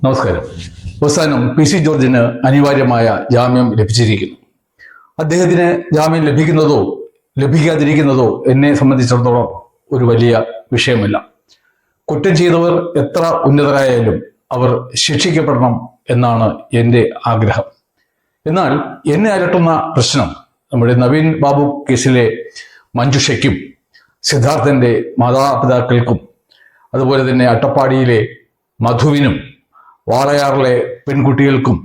നമസ്കാരം. അവസാനം PC ജോർജിന് അനിവാര്യമായ ജാമ്യം ലഭിച്ചിരിക്കുന്നു. അദ്ദേഹത്തിന് ജാമ്യം ലഭിക്കുന്നതോ ലഭിക്കാതിരിക്കുന്നതോ എന്നെ സംബന്ധിച്ചിടത്തോളം ഒരു വലിയ വിഷയമല്ല. കുറ്റം ചെയ്തവർ എത്ര ഉന്നതരായാലും അവർ ശിക്ഷിക്കപ്പെടണം എന്നാണ് എൻ്റെ ആഗ്രഹം. എന്നാൽ എന്നെ അലട്ടുന്ന പ്രശ്നം നമ്മുടെ നവീൻ ബാബു കേസിലെ മഞ്ജുഷയ്ക്കും സിദ്ധാർത്ഥന്റെ മാതാപിതാക്കൾക്കും അതുപോലെ തന്നെ അട്ടപ്പാടിയിലെ മധുവിനും വാളയാറിലെ പെൺകുട്ടികൾക്കും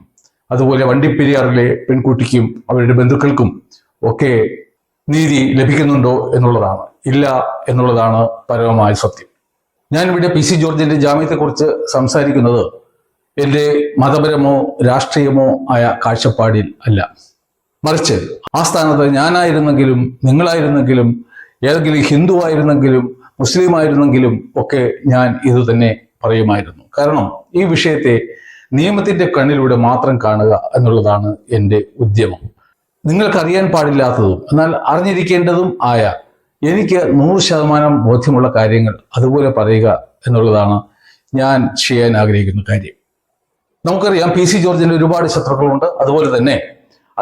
അതുപോലെ വണ്ടിപ്പെരിയാറിലെ പെൺകുട്ടിക്കും അവരുടെ ബന്ധുക്കൾക്കും ഒക്കെ നീതി ലഭിക്കുന്നുണ്ടോ എന്നുള്ളതാണ്. ഇല്ല എന്നുള്ളതാണ് പരമമായ സത്യം. ഞാനിവിടെ PC ജോർജിന്റെ ജാമ്യത്തെക്കുറിച്ച് സംസാരിക്കുന്നത് എൻ്റെ മതപരമോ രാഷ്ട്രീയമോ ആയ കാഴ്ചപ്പാടിൽ അല്ല. മറിച്ച് ആ സ്ഥാനത്ത് ഞാനായിരുന്നെങ്കിലും നിങ്ങളായിരുന്നെങ്കിലും ഏതെങ്കിലും ഹിന്ദു ആയിരുന്നെങ്കിലും മുസ്ലിം ആയിരുന്നെങ്കിലും ഒക്കെ ഞാൻ ഇത് തന്നെ പറയുമായിരുന്നു. കാരണം ഈ വിഷയത്തെ നിയമത്തിന്റെ കണ്ണിലൂടെ മാത്രം കാണുക എന്നുള്ളതാണ് എൻ്റെ ഉദ്യമം. നിങ്ങൾക്കറിയാൻ പാടില്ലാത്തതും എന്നാൽ അറിഞ്ഞിരിക്കേണ്ടതും ആയ എനിക്ക് 100% ബോധ്യമുള്ള കാര്യങ്ങൾ അതുപോലെ പറയുക എന്നുള്ളതാണ് ഞാൻ ചെയ്യാൻ ആഗ്രഹിക്കുന്ന കാര്യം. നമുക്കറിയാം PC ജോർജിന് ഒരുപാട് ശത്രുക്കളുണ്ട്. അതുപോലെ തന്നെ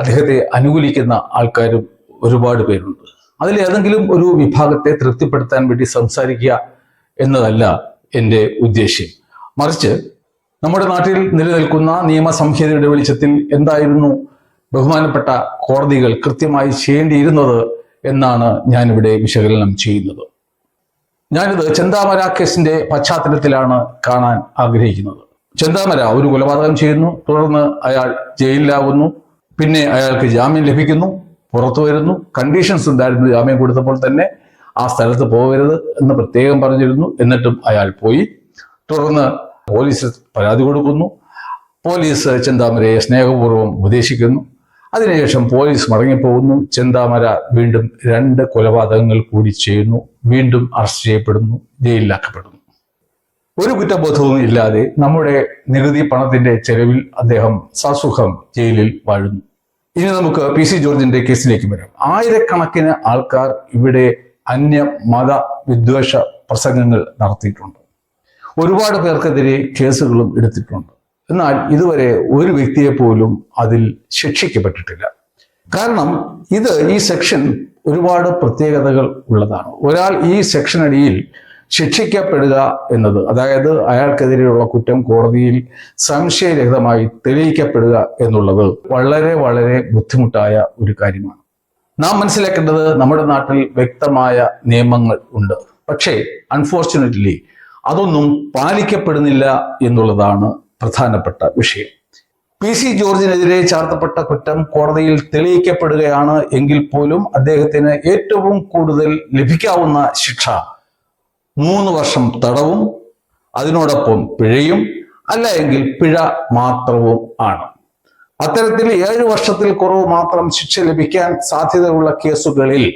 അദ്ദേഹത്തെ അനുകൂലിക്കുന്ന ആൾക്കാരും ഒരുപാട് പേരുണ്ട്. അതിൽ ഏതെങ്കിലും ഒരു വിഭാഗത്തെ തൃപ്തിപ്പെടുത്താൻ വേണ്ടി സംസാരിക്കുക എന്നതല്ല എൻ്റെ ഉദ്ദേശ്യം. മറിച്ച് നമ്മുടെ നാട്ടിൽ നിലനിൽക്കുന്ന നിയമസംഹിതയുടെ വെളിച്ചത്തിൽ എന്തായിരുന്നു ബഹുമാനപ്പെട്ട കോടതികൾ കൃത്യമായി ചെയ്യേണ്ടിയിരുന്നത് എന്നാണ് ഞാനിവിടെ വിശകലനം ചെയ്യുന്നത്. ഞാനിത് ചെന്താമര കേസിന്റെ പശ്ചാത്തലത്തിലാണ് കാണാൻ ആഗ്രഹിക്കുന്നത്. ചെന്താമര ഒരു കൊലപാതകം ചെയ്യുന്നു, തുടർന്ന് അയാൾ ജയിലിലാവുന്നു, പിന്നെ അയാൾക്ക് ജാമ്യം ലഭിക്കുന്നു, പുറത്തു വരുന്നു. കണ്ടീഷൻസ് ഉണ്ടായിരുന്നു. ജാമ്യം കൊടുത്തപ്പോൾ തന്നെ ആ സ്ഥലത്ത് പോകരുത് എന്ന് പ്രത്യേകം പറഞ്ഞിരുന്നു. എന്നിട്ടും അയാൾ പോയി. തുടർന്ന് പോലീസ് പരാതി കൊടുക്കുന്നു. പോലീസ് ചെന്താമരയെ സ്നേഹപൂർവ്വം ഉപദേശിക്കുന്നു. അതിനുശേഷം പോലീസ് മടങ്ങിപ്പോകുന്നു. ചെന്താമര വീണ്ടും 2 കൊലപാതകങ്ങൾ കൂടി ചെയ്യുന്നു. വീണ്ടും അറസ്റ്റ് ചെയ്യപ്പെടുന്നു, ജയിലിലാക്കപ്പെടുന്നു. ഒരു കുറ്റബോധവും ഇല്ലാതെ നമ്മുടെ നികുതി പണത്തിന്റെ ചെലവിൽ അദ്ദേഹം സസുഖം ജയിലിൽ വാഴുന്നു. ഇനി നമുക്ക് PC ജോർജിന്റെ കേസിലേക്ക് വരാം. ആയിരക്കണക്കിന് ആൾക്കാർ ഇവിടെ അന്യ മത വിദ്വേഷ പ്രസംഗങ്ങൾ നടത്തിയിട്ടുണ്ട്. ഒരുപാട് പേർക്കെതിരെ കേസുകളും എടുത്തിട്ടുണ്ട്. എന്നാൽ ഇതുവരെ ഒരു വ്യക്തിയെ പോലും അതിൽ ശിക്ഷിക്കപ്പെട്ടിട്ടില്ല. കാരണം ഈ സെക്ഷൻ ഒരുപാട് പ്രത്യേകതകൾ ഉള്ളതാണ്. ഒരാൾ ഈ സെക്ഷൻ അടിയിൽ ശിക്ഷിക്കപ്പെടുക എന്നത്, അതായത് അയാൾക്കെതിരെയുള്ള കുറ്റം കോടതിയിൽ സംശയരഹിതമായി തെളിയിക്കപ്പെടുക എന്നുള്ളത് വളരെ വളരെ ബുദ്ധിമുട്ടായ ഒരു കാര്യമാണ്. നാം മനസ്സിലാക്കേണ്ടത് നമ്മുടെ നാട്ടിൽ വ്യക്തമായ നിയമങ്ങൾ ഉണ്ട്. പക്ഷേ അൺഫോർച്ചുനേറ്റ്ലി അതൊന്നും പാലിക്കപ്പെടുന്നില്ല എന്നുള്ളതാണ് പ്രധാനപ്പെട്ട വിഷയം. PC ജോർജിനെതിരെ ചാർത്തപ്പെട്ട കുറ്റം കോടതിയിൽ തെളിയിക്കപ്പെടുകയാണ് എങ്കിൽ പോലും അദ്ദേഹത്തിന് ഏറ്റവും കൂടുതൽ ലഭിക്കാവുന്ന ശിക്ഷ 3 വർഷം തടവും അതിനോടൊപ്പം പിഴയും, അല്ല എങ്കിൽ പിഴ മാത്രവും ആണ്. അത്തരത്തിൽ 7 വർഷത്തിൽ കുറവ് മാത്രം ശിക്ഷ ലഭിക്കാൻ സാധ്യതയുള്ള കേസുകളിൽ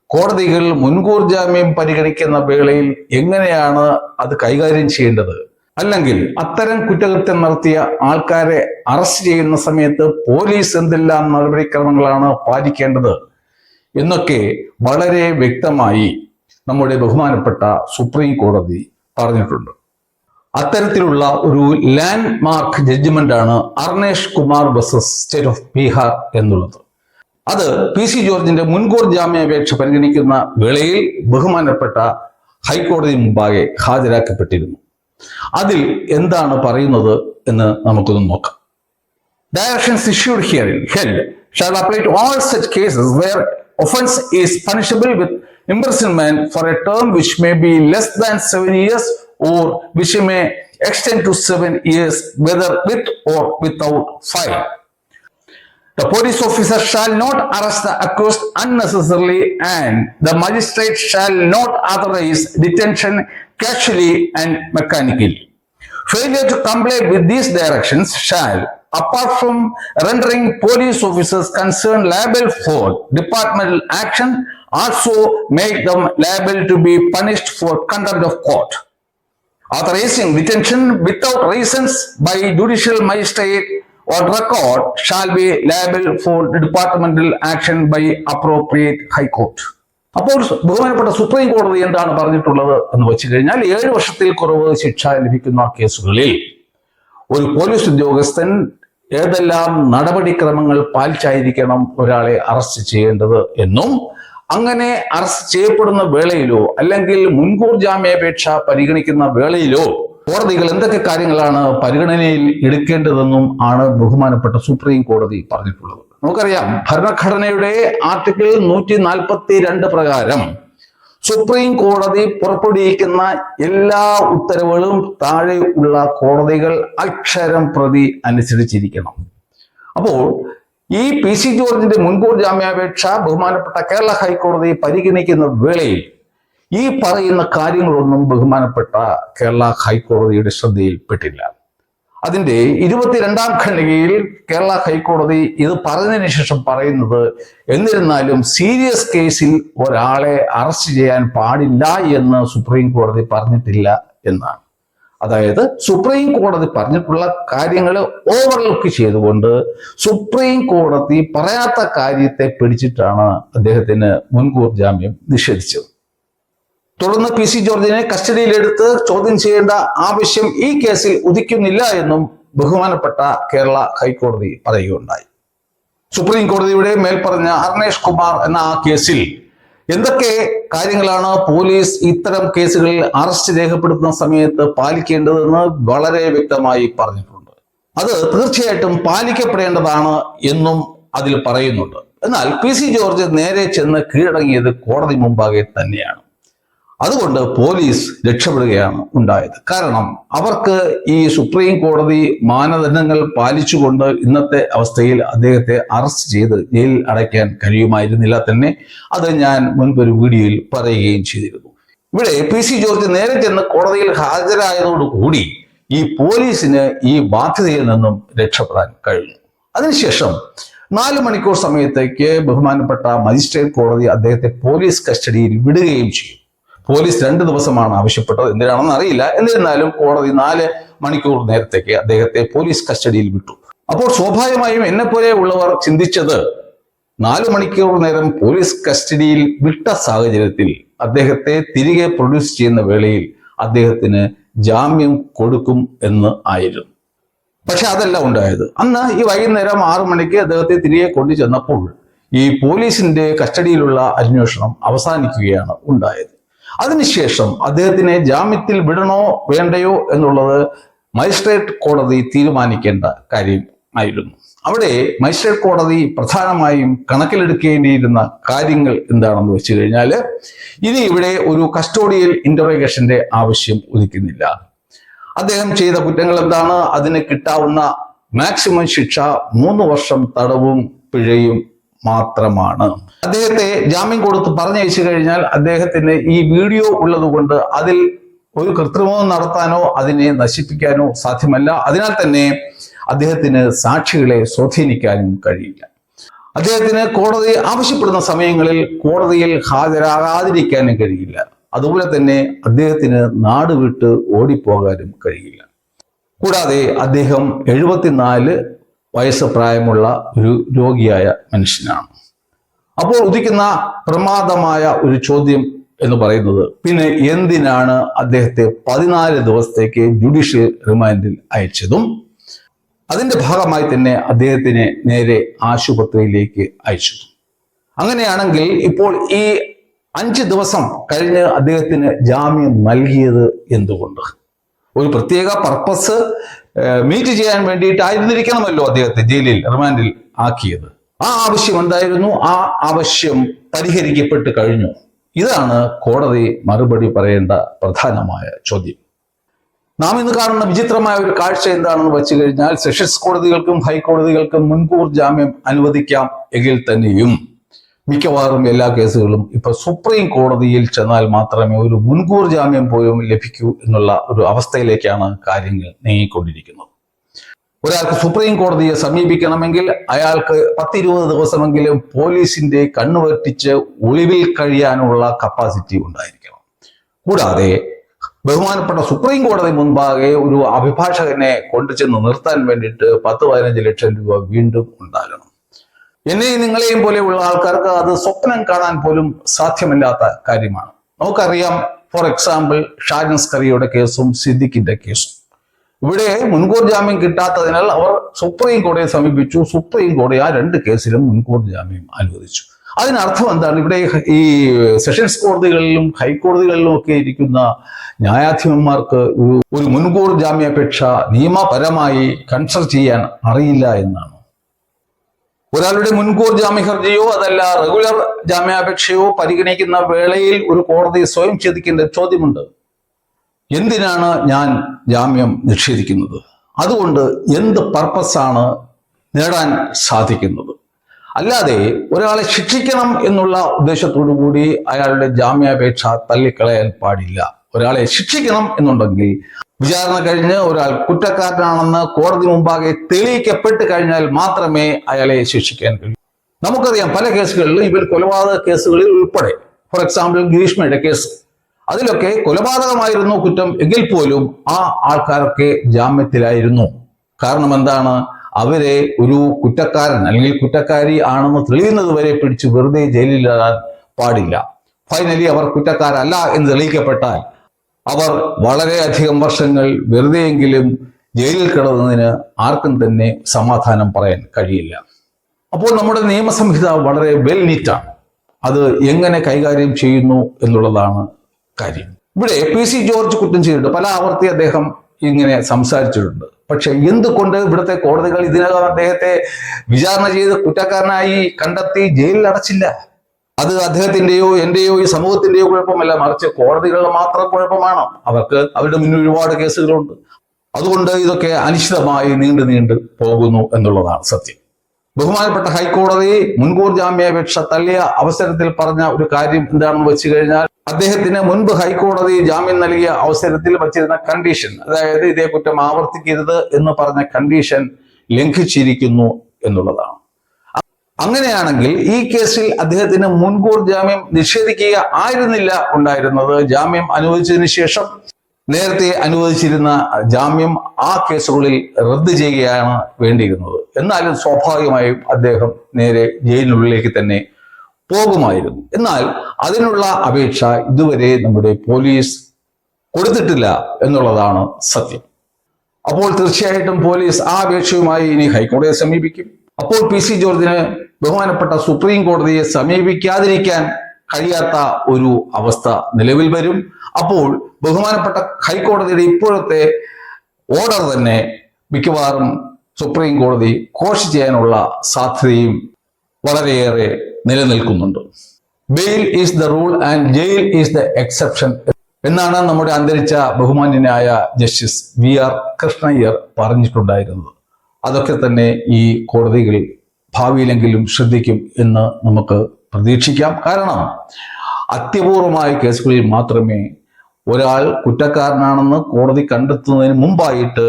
കോടതികൾ മുൻകൂർ ജാമ്യം പരിഗണിക്കുന്ന വേളയിൽ എങ്ങനെയാണ് അത് കൈകാര്യം ചെയ്യേണ്ടത്, അല്ലെങ്കിൽ അത്തരം കുറ്റകൃത്യം നടത്തിയ ആൾക്കാരെ അറസ്റ്റ് ചെയ്യുന്ന സമയത്ത് പോലീസ് എന്തെല്ലാം നടപടിക്രമങ്ങളാണ് പാലിക്കേണ്ടത് എന്നൊക്കെ വളരെ വ്യക്തമായി നമ്മുടെ ബഹുമാനപ്പെട്ട സുപ്രീം കോടതി പറഞ്ഞിട്ടുണ്ട്. അത്തരത്തിലുള്ള ഒരു ലാൻഡ് മാർക്ക് ജഡ്ജ്മെന്റ് ആണ് Arnesh Kumar versus state of Bihar എന്നുള്ളത്. അത് PC ജോർജിന്റെ മുൻകൂർ ജാമ്യാപേക്ഷ പരിഗണിക്കുന്ന വേളയിൽ ബഹുമാനപ്പെട്ട ഹൈക്കോടതി മുമ്പാകെ ഹാജരാക്കപ്പെട്ടിരുന്നു. അതിൽ എന്താണ് പറയുന്നത് എന്ന് നമുക്കൊന്ന് നോക്കാം. Directions issued herein held shall apply to all such cases where offence is punishable with imprisonment for a term which may be less than 7 years or which may extend to 7 years, whether with or without fine. The police officer shall not arrest the accused unnecessarily, and the magistrate shall not authorize detention casually and mechanically. Failure to comply with these directions shall, apart from rendering police officers concerned liable for departmental action, also make them liable to be punished for contempt of court. Authorizing detention without reasons by judicial magistrate on record shall be liable for departmental action by appropriate high court. അപ്പോൾ ബഹുമാനപ്പെട്ട supreme കോടതി എന്താണ് പറഞ്ഞിട്ടുള്ളത് എന്ന് വെച്ച് കഴിഞ്ഞാൽ 7 വർഷത്തിൽ കുറവ് ശിക്ഷ ലഭിക്കുന്ന കേസുകളിൽ ഒരു പോലീസ് ഉദ്യോഗസ്ഥൻ ഏതെല്ലാം നടപടിക്രമങ്ങൾ പാലിച്ചായിരിക്കണം ഒരാളെ അറസ്റ്റ് ചെയ്യേണ്ടത് എന്നും അങ്ങനെ അറസ്റ്റ് ചെയ്യപ്പെടുന്ന വേളയിലോ അല്ലെങ്കിൽ മുൻകൂർ ജാമ്യാപേക്ഷ പരിഗണിക്കുന്ന വേളയിലോ കോടതികൾ എന്തൊക്കെ കാര്യങ്ങളാണ് പരിഗണനയിൽ എടുക്കേണ്ടതെന്നും ആണ് ബഹുമാനപ്പെട്ട സുപ്രീം കോടതി പറഞ്ഞിട്ടുള്ളത്. നമുക്കറിയാം, ഭരണഘടനയുടെ ആർട്ടിക്കിൾ 142 പ്രകാരം സുപ്രീം കോടതി പുറപ്പെടുവിക്കുന്ന എല്ലാ ഉത്തരവുകളും താഴെ ഉള്ള കോടതികൾ അക്ഷരം പ്രതി അനുസരിച്ചിരിക്കണം. അപ്പോൾ ഈ PC ജോർജിന്റെ മുൻകൂർ ജാമ്യാപേക്ഷ ബഹുമാനപ്പെട്ട കേരള ഹൈക്കോടതി പരിഗണിക്കുന്ന വേളയിൽ ഈ പറയുന്ന കാര്യങ്ങളൊന്നും ബഹുമാനപ്പെട്ട കേരള ഹൈക്കോടതിയുടെ ശ്രദ്ധയിൽപ്പെട്ടില്ല. അതിന്റെ 22ാം ഖണ്ഡികയിൽ കേരള ഹൈക്കോടതി ഇത് പറഞ്ഞതിന് ശേഷം പറയുന്നത്, എന്നിരുന്നാലും സീരിയസ് കേസിൽ ഒരാളെ അറസ്റ്റ് ചെയ്യാൻ പാടില്ല എന്ന് സുപ്രീം കോടതി പറഞ്ഞിട്ടില്ല എന്നാണ്. അതായത് സുപ്രീം കോടതി പറഞ്ഞിട്ടുള്ള കാര്യങ്ങൾ ഓവർലുക്ക് ചെയ്തുകൊണ്ട് സുപ്രീം കോടതി പറയാത്ത കാര്യത്തെ പിടിച്ചിട്ടാണ് അദ്ദേഹത്തിന് മുൻകൂർ ജാമ്യം നിഷേധിച്ചത്. തുടർന്ന് PC ജോർജിനെ കസ്റ്റഡിയിലെടുത്ത് ചോദ്യം ചെയ്യേണ്ട ആവശ്യം ഈ കേസിൽ ഉദിക്കുന്നില്ല എന്നും ബഹുമാനപ്പെട്ട കേരള ഹൈക്കോടതി പറയുകയുണ്ടായി. സുപ്രീം കോടതിയുടെ മേൽപ്പറഞ്ഞ അർണേഷ് കുമാർ എന്ന ആ കേസിൽ എന്തൊക്കെ കാര്യങ്ങളാണ് പോലീസ് ഇത്തരം കേസുകളിൽ അറസ്റ്റ് രേഖപ്പെടുത്തുന്ന സമയത്ത് പാലിക്കേണ്ടതെന്ന് വളരെ വ്യക്തമായി പറഞ്ഞിട്ടുണ്ട്. അത് തീർച്ചയായിട്ടും പാലിക്കപ്പെടേണ്ടതാണ് എന്നും അതിൽ പറയുന്നുണ്ട്. എന്നാൽ PC ജോർജ് നേരെ ചെന്ന് കീഴടങ്ങിയത് കോടതി മുമ്പാകെ തന്നെയാണ്. അതുകൊണ്ട് പോലീസ് രക്ഷപ്പെടുകയാണ് ഉണ്ടായത്. കാരണം അവർക്ക് ഈ സുപ്രീം കോടതി മാനദണ്ഡങ്ങൾ പാലിച്ചുകൊണ്ട് ഇന്നത്തെ അവസ്ഥയിൽ അദ്ദേഹത്തെ അറസ്റ്റ് ചെയ്ത് ജയിലിൽ അടയ്ക്കാൻ കഴിയുമായിരുന്നില്ല തന്നെ. അത് ഞാൻ മുൻപൊരു വീഡിയോയിൽ പറയുകയും ചെയ്തിരുന്നു. ഇവിടെ PC ജോർജ് നേരെ ചെന്ന് കോടതിയിൽ ഹാജരായതോടുകൂടി ഈ പോലീസിന് ഈ ബാധ്യതയിൽ നിന്നും രക്ഷപ്പെടാൻ കഴിഞ്ഞു. അതിനുശേഷം 4 മണിക്കൂർ സമയത്തേക്ക് ബഹുമാനപ്പെട്ട മജിസ്ട്രേറ്റ് കോടതി അദ്ദേഹത്തെ പോലീസ് കസ്റ്റഡിയിൽ വിടുകയും ചെയ്യും. പോലീസ് 2 ദിവസമാണ് ആവശ്യപ്പെട്ടത്, എന്തിനാണെന്ന് അറിയില്ല. എന്നിരുന്നാലും കോടതി 4 മണിക്കൂർ നേരത്തേക്ക് അദ്ദേഹത്തെ പോലീസ് കസ്റ്റഡിയിൽ വിട്ടു. അപ്പോൾ സ്വാഭാവികമായും എന്നെപ്പോലെ ഉള്ളവർ ചിന്തിച്ചത്, 4 മണിക്കൂർ നേരം പോലീസ് കസ്റ്റഡിയിൽ വിട്ട സാഹചര്യത്തിൽ അദ്ദേഹത്തെ തിരികെ പ്രൊഡ്യൂസ് ചെയ്യുന്ന വേളയിൽ അദ്ദേഹത്തിന് ജാമ്യം കൊടുക്കും എന്ന് ആയിരുന്നു. പക്ഷെ അതല്ല ഉണ്ടായത്. അന്ന് ഈ വൈകുന്നേരം 6 മണിക്ക് അദ്ദേഹത്തെ തിരികെ കൊണ്ടു ചെന്നപ്പോൾ ഈ പോലീസിന്റെ കസ്റ്റഡിയിലുള്ള അന്വേഷണം അവസാനിക്കുകയാണ് ഉണ്ടായത്. അതിനുശേഷം അദ്ദേഹത്തിനെ ജാമ്യത്തിൽ വിടണോ വേണ്ടയോ എന്നുള്ളത് മജിസ്ട്രേറ്റ് കോടതി തീരുമാനിക്കേണ്ട കാര്യം ആയിരുന്നു. അവിടെ മജിസ്ട്രേറ്റ് കോടതി പ്രധാനമായും കണക്കിലെടുക്കേണ്ടിയിരുന്ന കാര്യങ്ങൾ എന്താണെന്ന് വെച്ച് കഴിഞ്ഞാൽ, ഇനി ഇവിടെ ഒരു കസ്റ്റോഡിയൽ ഇന്ററോഗേഷന്റെ ആവശ്യം ഉദിക്കുന്നില്ല. അദ്ദേഹം ചെയ്ത കുറ്റങ്ങൾ എന്താണ്, അതിന് കിട്ടാവുന്ന മാക്സിമം ശിക്ഷ 3 വർഷം തടവും പിഴയും മാത്രമാണ്. അദ്ദേഹത്തെ ജാമ്യം കൊടുത്ത് പറഞ്ഞയച്ചു കഴിഞ്ഞാൽ അദ്ദേഹത്തിന് ഈ വീഡിയോ ഉള്ളത് കൊണ്ട് അതിൽ ഒരു കൃത്രിമവും നടത്താനോ അതിനെ നശിപ്പിക്കാനോ സാധ്യമല്ല. അതിനാൽ തന്നെ അദ്ദേഹത്തിന് സാക്ഷികളെ സ്വാധീനിക്കാനും കഴിയില്ല. അദ്ദേഹത്തിന് കോടതി ആവശ്യപ്പെടുന്ന സമയങ്ങളിൽ കോടതിയിൽ ഹാജരാകാതിരിക്കാനും കഴിയില്ല. അതുപോലെ തന്നെ അദ്ദേഹത്തിന് നാട് വിട്ട് ഓടിപ്പോകാനും കഴിയില്ല. കൂടാതെ അദ്ദേഹം 74 വയസ്സ് പ്രായമുള്ള ഒരു രോഗിയായ മനുഷ്യനാണ്. അപ്പോൾ ഉദിക്കുന്ന പ്രമാദമായ ഒരു ചോദ്യം എന്ന് പറയുന്നത്, പിന്നെ എന്തിനാണ് അദ്ദേഹത്തെ 14 ദിവസത്തേക്ക് ജുഡീഷ്യൽ റിമാൻഡിൽ അയച്ചതും അതിന്റെ ഭാഗമായി തന്നെ അദ്ദേഹത്തിനെ നേരെ ആശുപത്രിയിലേക്ക് അയച്ചു? അങ്ങനെയാണെങ്കിൽ ഇപ്പോൾ ഈ 5 ദിവസം കഴിഞ്ഞ് അദ്ദേഹത്തിന് ജാമ്യം നൽകിയത് എന്തുകൊണ്ട്? ഒരു പ്രത്യേക പർപ്പസ് മീറ്റ് ചെയ്യാൻ വേണ്ടിയിട്ടായിരുന്നിരിക്കണമല്ലോ അദ്ദേഹത്തെ ജയിലിൽ റിമാൻഡിൽ ആക്കിയത്. ആ ആവശ്യം എന്തായിരുന്നു? ആ ആവശ്യം പരിഹരിക്കപ്പെട്ട് കഴിഞ്ഞു. ഇതാണ് കോടതി മറുപടി പറയേണ്ട പ്രധാനമായ ചോദ്യം. നാം ഇന്ന് കാണുന്ന വിചിത്രമായ ഒരു കാഴ്ച എന്താണെന്ന് വെച്ച് കഴിഞ്ഞാൽ, സെഷൻസ് കോടതികൾക്കും ഹൈക്കോടതികൾക്കും മുൻകൂർ ജാമ്യം അനുവദിക്കാം എങ്കിൽ തന്നെയും മിക്കവാറും എല്ലാ കേസുകളും ഇപ്പൊ സുപ്രീം കോടതിയിൽ ചെന്നാൽ മാത്രമേ ഒരു മുൻകൂർ ജാമ്യം പോലും ലഭിക്കൂ എന്നുള്ള ഒരു അവസ്ഥയിലേക്കാണ് കാര്യങ്ങൾ നീങ്ങിക്കൊണ്ടിരിക്കുന്നത്. ഒരാൾക്ക് സുപ്രീം കോടതിയെ സമീപിക്കണമെങ്കിൽ അയാൾക്ക് 10-20 ദിവസമെങ്കിലും പോലീസിന്റെ കണ്ണുവെട്ടിച്ച് ഒളിവിൽ കഴിയാനുള്ള കപ്പാസിറ്റി ഉണ്ടായിരിക്കണം. കൂടാതെ ബഹുമാനപ്പെട്ട സുപ്രീം കോടതി മുൻപാകെ ഒരു അഭിഭാഷകനെ കൊണ്ടുചെന്ന് നിർത്താൻ വേണ്ടിയിട്ട് 10-15 ലക്ഷം രൂപ വീണ്ടും ഉണ്ടാകണം. എന്നെയും നിങ്ങളെയും പോലെയുള്ള ആൾക്കാർക്ക് അത് സ്വപ്നം കാണാൻ പോലും സാധ്യമല്ലാത്ത കാര്യമാണ്. നമുക്കറിയാം, ഫോർ എക്സാമ്പിൾ ഷാജൻ സ്കറിയയുടെ കേസും സിദ്ദിഖിന്റെ കേസും. ഇവിടെ മുൻകൂർ ജാമ്യം കിട്ടാത്തതിനാൽ അവർ സുപ്രീം കോടതിയെ സമീപിച്ചു. സുപ്രീം കോടതി ആ 2 കേസിലും മുൻകൂർ ജാമ്യം അനുവദിച്ചു. അതിനർത്ഥം എന്താണ്? ഇവിടെ ഈ സെഷൻസ് കോടതികളിലും ഹൈക്കോടതികളിലും ഒക്കെ ഇരിക്കുന്ന ന്യായാധിപന്മാർക്ക് ഒരു മുൻകൂർ ജാമ്യാപേക്ഷ നിയമപരമായി കൺസിഡർ ചെയ്യാൻ അറിയില്ല എന്നാണ്. ഒരാളുടെ മുൻകൂർ ജാമ്യ ഹർജിയോ അതല്ല റെഗുലർ ജാമ്യാപേക്ഷയോ പരിഗണിക്കുന്ന വേളയിൽ ഒരു കോടതി സ്വയം ചോദിക്കേണ്ട ചോദ്യമുണ്ട്: എന്തിനാണ് ഞാൻ ജാമ്യം നിഷേധിക്കുന്നത്? അതുകൊണ്ട് എന്ത് പർപ്പസാണ് നേടാൻ സാധിക്കുന്നത്? അല്ലാതെ ഒരാളെ ശിക്ഷിക്കണം എന്നുള്ള ഉദ്ദേശത്തോടു കൂടി അയാളുടെ ജാമ്യാപേക്ഷ തള്ളിക്കളയാൻ പാടില്ല. ഒരാളെ ശിക്ഷിക്കണം എന്നുണ്ടെങ്കിൽ വിചാരണ കഴിഞ്ഞ് ഒരാൾ കുറ്റക്കാരനാണെന്ന് കോടതി മുമ്പാകെ തെളിയിക്കപ്പെട്ട് കഴിഞ്ഞാൽ മാത്രമേ അയാളെ ശിക്ഷിക്കാൻ കഴിയൂ. നമുക്കറിയാം, പല കേസുകളിലും, ഇവർ കൊലപാതക കേസുകളിൽ ഉൾപ്പെടെ, ഫോർ എക്സാമ്പിൾ ഗ്രീഷ്മയുടെ കേസ്, അതിലൊക്കെ കൊലപാതകമായിരുന്നു കുറ്റം എങ്കിൽ പോലും ആ ആൾക്കാരൊക്കെ ജാമ്യത്തിലായിരുന്നു. കാരണം എന്താണ്? അവരെ ഒരു കുറ്റക്കാരൻ അല്ലെങ്കിൽ കുറ്റക്കാരി ആണെന്ന് തെളിയുന്നത് വരെ പിടിച്ച് വെറുതെ ജയിലിലിടാൻ പാടില്ല. ഫൈനലി അവർ കുറ്റക്കാരല്ല എന്ന് തെളിയിക്കപ്പെട്ടാൽ അവർ വളരെയധികം വർഷങ്ങൾ വെറുതെയെങ്കിലും ജയിലിൽ കിടന്നതിന് ആർക്കും തന്നെ സമാധാനം പറയാൻ കഴിയില്ല. അപ്പോൾ നമ്മുടെ നിയമസംഹിത വളരെ വെൽ നീറ്റാണ്. അത് എങ്ങനെ കൈകാര്യം ചെയ്യുന്നു എന്നുള്ളതാണ് കാര്യം. ഇവിടെ PC ജോർജ് കുറ്റം ചെയ്തിട്ടുണ്ട്. പല ആവർത്തി അദ്ദേഹം ഇങ്ങനെ സംസാരിച്ചിട്ടുണ്ട്. പക്ഷെ എന്തുകൊണ്ട് ഇവിടുത്തെ കോടതികൾ ഇതിനകം അദ്ദേഹത്തെ വിചാരണ ചെയ്ത് കുറ്റക്കാരനായി കണ്ടെത്തി ജയിലിൽ അടച്ചില്ല? അത് അദ്ദേഹത്തിന്റെയോ എന്റെയോ ഈ സമൂഹത്തിന്റെയോ കുഴപ്പമല്ല, മറിച്ച് കോടതികളുടെ മാത്രം കുഴപ്പമാണ്. അവർക്ക് അവരുടെ മുന്നിൽ ഒരുപാട് കേസുകളുണ്ട്. അതുകൊണ്ട് ഇതൊക്കെ അനിശ്ചിതമായി നീണ്ടു പോകുന്നു എന്നുള്ളതാണ് സത്യം. ബഹുമാനപ്പെട്ട ഹൈക്കോടതി മുൻകൂർ ജാമ്യാപേക്ഷ തള്ളിയ അവസരത്തിൽ പറഞ്ഞ ഒരു കാര്യം എന്താണെന്ന് വെച്ച് കഴിഞ്ഞാൽ, അദ്ദേഹത്തിന് മുൻപ് ഹൈക്കോടതി ജാമ്യം നൽകിയ അവസരത്തിൽ വച്ചിരുന്ന കണ്ടീഷൻ, അതായത് ഇതേ കുറ്റം ആവർത്തിക്കരുത് എന്ന് പറഞ്ഞ കണ്ടീഷൻ ലംഘിച്ചിരിക്കുന്നു എന്നുള്ളതാണ്. അങ്ങനെയാണെങ്കിൽ ഈ കേസിൽ അദ്ദേഹത്തിന് മുൻകൂർ ജാമ്യം നിഷേധിക്കുക ആയിരുന്നില്ല ഉണ്ടായിരുന്നത്. ജാമ്യം അനുവദിച്ചതിന് ശേഷം നേരത്തെ അനുവദിച്ചിരുന്ന ജാമ്യം ആ കേസുകളിൽ റദ്ദ് ചെയ്യുകയാണ് വേണ്ടിയിരുന്നത്. എന്നാലും സ്വാഭാവികമായും അദ്ദേഹം നേരെ ജയിലിനുള്ളിലേക്ക് തന്നെ പോകുമായിരുന്നു. എന്നാൽ അതിനുള്ള അപേക്ഷ ഇതുവരെ നമ്മുടെ പോലീസ് കൊടുത്തിട്ടില്ല എന്നുള്ളതാണ് സത്യം. അപ്പോൾ തീർച്ചയായിട്ടും പോലീസ് ആ അപേക്ഷയുമായി ഇനി ഹൈക്കോടതിയെ സമീപിക്കും. അപ്പോൾ PC ജോർജിന് ബഹുമാനപ്പെട്ട സുപ്രീം കോടതിയെ സമീപിക്കാതിരിക്കാൻ കഴിയാത്ത ഒരു അവസ്ഥ നിലവിൽ വരും. അപ്പോൾ ബഹുമാനപ്പെട്ട ഹൈക്കോടതിയുടെ ഇപ്പോഴത്തെ ഓർഡർ തന്നെ മിക്കവാറും സുപ്രീം കോടതി കോഷ് ചെയ്യാനുള്ള സാധ്യതയും വളരെയേറെ നിലനിൽക്കുന്നുണ്ട്. Bail is the rule and jail is the exception എന്നാണ് നമ്മുടെ അന്തരിച്ച ബഹുമാന്യനായ ജസ്റ്റിസ് VR കൃഷ്ണയ്യർ പറഞ്ഞിട്ടുണ്ടായിരുന്നത്. അതൊക്കെ തന്നെ ഈ കോടതികൾ ഭാവിയിലെങ്കിലും ശ്രദ്ധിക്കും എന്ന് നമുക്ക് പ്രതീക്ഷിക്കാം. കാരണം അത്യപൂർവമായ കേസുകളിൽ മാത്രമേ ഒരാൾ കുറ്റക്കാരനാണെന്ന് കോടതി കണ്ടെത്തുന്നതിന് മുമ്പായിട്ട്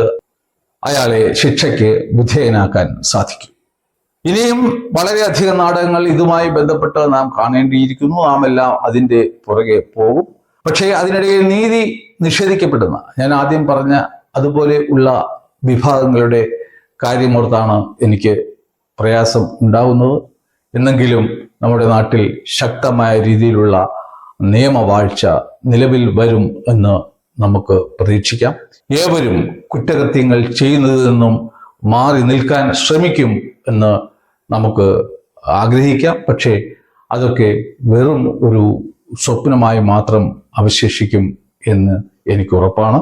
അയാളെ ശിക്ഷയ്ക്ക് വിധേയനാക്കാൻ സാധിക്കും. ഇനിയും വളരെയധികം നാടകങ്ങൾ ഇതുമായി ബന്ധപ്പെട്ട് നാം കാണേണ്ടിയിരിക്കുന്നു. നാം എല്ലാം അതിൻ്റെ പുറകെ പോകും. പക്ഷേ അതിനിടയിൽ നീതി നിഷേധിക്കപ്പെടുന്ന, ഞാൻ ആദ്യം പറഞ്ഞ അതുപോലെ ഉള്ള വിഭാഗങ്ങളുടെ കാര്യമോർത്താണ് എനിക്ക് പ്രയാസം ഉണ്ടാവുന്നത്. എന്നെങ്കിലും നമ്മുടെ നാട്ടിൽ ശക്തമായ രീതിയിലുള്ള നിയമവാഴ്ച നിലവിൽ വരും എന്ന് നമുക്ക് പ്രതീക്ഷിക്കാം. ഏവരും കുറ്റകൃത്യങ്ങൾ ചെയ്യുന്നതിൽ നിന്നും മാറി നിൽക്കാൻ ശ്രമിക്കും എന്ന് നമുക്ക് ആഗ്രഹിക്കാം. പക്ഷേ അതൊക്കെ വെറും ഒരു സ്വപ്നമായി മാത്രം അവശേഷിക്കും എന്ന് എനിക്ക് ഉറപ്പാണ്.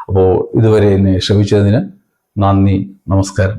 അപ്പോൾ ഇതുവരെ എന്നെ ശ്രമിച്ചതിന് നന്ദി, നമസ്കാരം.